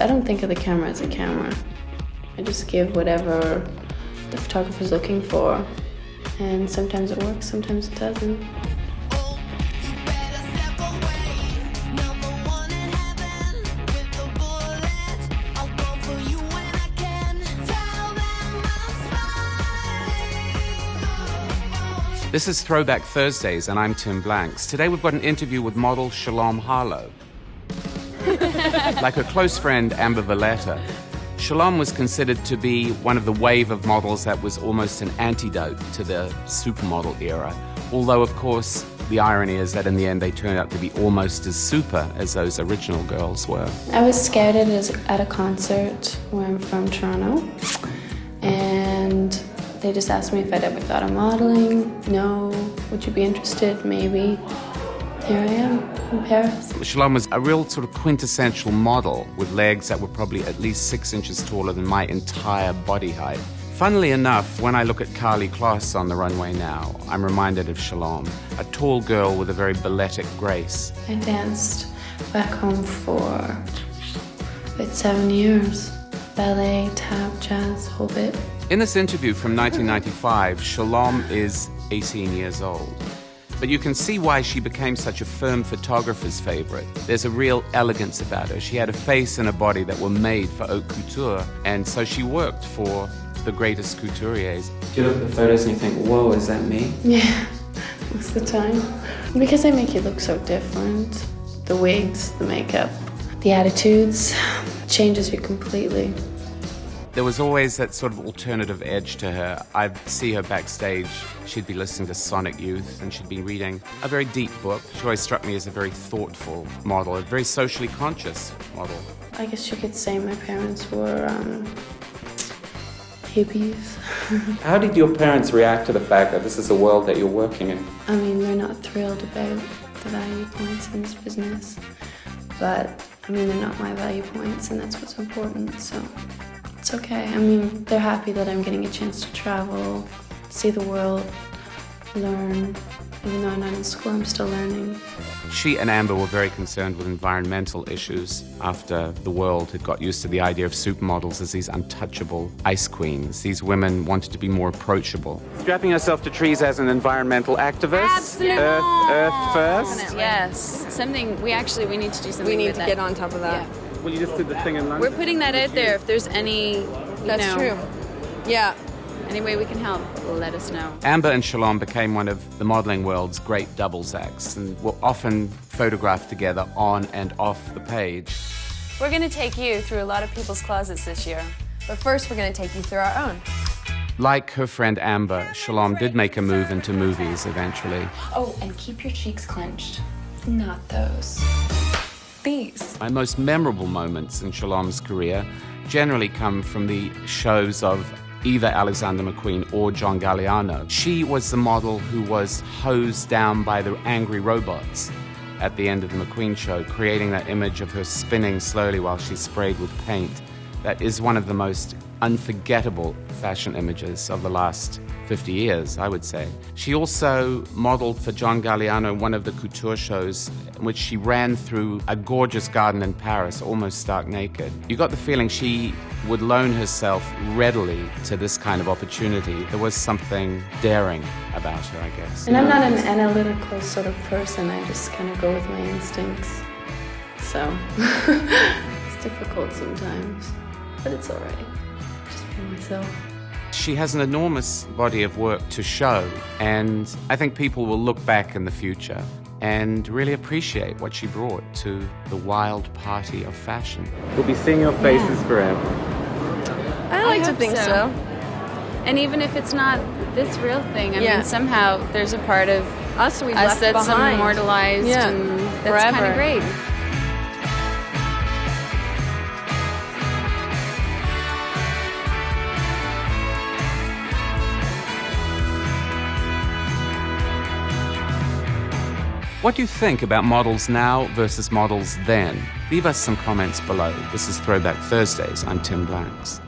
I don't think of the camera as a camera. I just give whatever the photographer's looking for. And sometimes it works, sometimes it doesn't. This is Throwback Thursdays, and I'm Tim Blanks. Today we've got an interview with model Shalom Harlow. Like her close friend Amber Valletta, Shalom was considered to be one of the wave of models that was almost an antidote to the supermodel era. Although, of course, the irony is that in the end they turned out to be almost as super as those original girls were. I was scouted at a concert where I'm from, Toronto, and they just asked me if I'd ever thought of modeling. No. Would you be interested? Maybe. Here I am in Paris. Shalom was a real sort of quintessential model with legs that were probably at least 6 inches taller than my entire body height. Funnily enough, when I look at Karlie Kloss on the runway now, I'm reminded of Shalom, a tall girl with a very balletic grace. I danced back home for about 7 years. Ballet, tap, jazz, whole bit. In this interview from 1995, Shalom is 18 years old. But you can see why she became such a firm photographer's favorite. There's a real elegance about her. She had a face and a body that were made for Haute Couture, and so she worked for the greatest couturiers. Do you look at the photos and you think, whoa, is that me? Yeah, most of the time. Because they make you look so different. The wigs, the makeup, the attitudes, changes you completely. There was always that sort of alternative edge to her. I'd see her backstage. She'd be listening to Sonic Youth, and she'd be reading a very deep book. She always struck me as a very thoughtful model, a very socially conscious model. I guess you could say my parents were hippies. How did your parents react to the fact that this is a world that you're working in? I mean, they're not thrilled about the value points in this business, but I mean, they're not my value points, and that's what's important, so it's okay. I mean, they're happy that I'm getting a chance to travel, see the world, learn. Even though I'm not in school, I'm still learning. She and Amber were very concerned with environmental issues after the world had got used to the idea of supermodels as these untouchable ice queens. These women wanted to be more approachable. Strapping herself to trees as an environmental activist? Absolutely. Earth first? Yes. Something, we need to do something We need with to that. get on top of that. Yeah. Well, you just did the thing in London. We're putting that out there. If there's any, That's true. Yeah. any way we can help, let us know. Amber and Shalom became one of the modeling world's great doubles acts and were often photographed together on and off the page. We're going to take you through a lot of people's closets this year. But first, we're going to take you through our own. Like her friend Amber, Shalom did make a move into movies eventually. Oh, and keep your cheeks clenched. Not those. These. My most memorable moments in Shalom's career generally come from the shows of either Alexander McQueen or John Galliano. She was the model who was hosed down by the angry robots at the end of the McQueen show, creating that image of her spinning slowly while she's sprayed with paint. That is one of the most unforgettable fashion images of the last 50 years, I would say. She also modeled for John Galliano one of the couture shows in which she ran through a gorgeous garden in Paris, almost stark naked. You got the feeling she would loan herself readily to this kind of opportunity. There was something daring about her, I guess. And I'm not an analytical sort of person. I just kind of go with my instincts. So it's difficult sometimes, but it's all right. Just be myself. She has an enormous body of work to show, and I think people will look back in the future and really appreciate what she brought to the wild party of fashion. We'll be seeing your faces forever. I like to hope think so. And even if it's not this real thing, I Yeah. mean, somehow there's a part of Us, we've us left that's behind. immortalized, Yeah. and that's Forever. kind of great. What do you think about models now versus models then? Leave us some comments below. This is Throwback Thursdays. I'm Tim Blanks.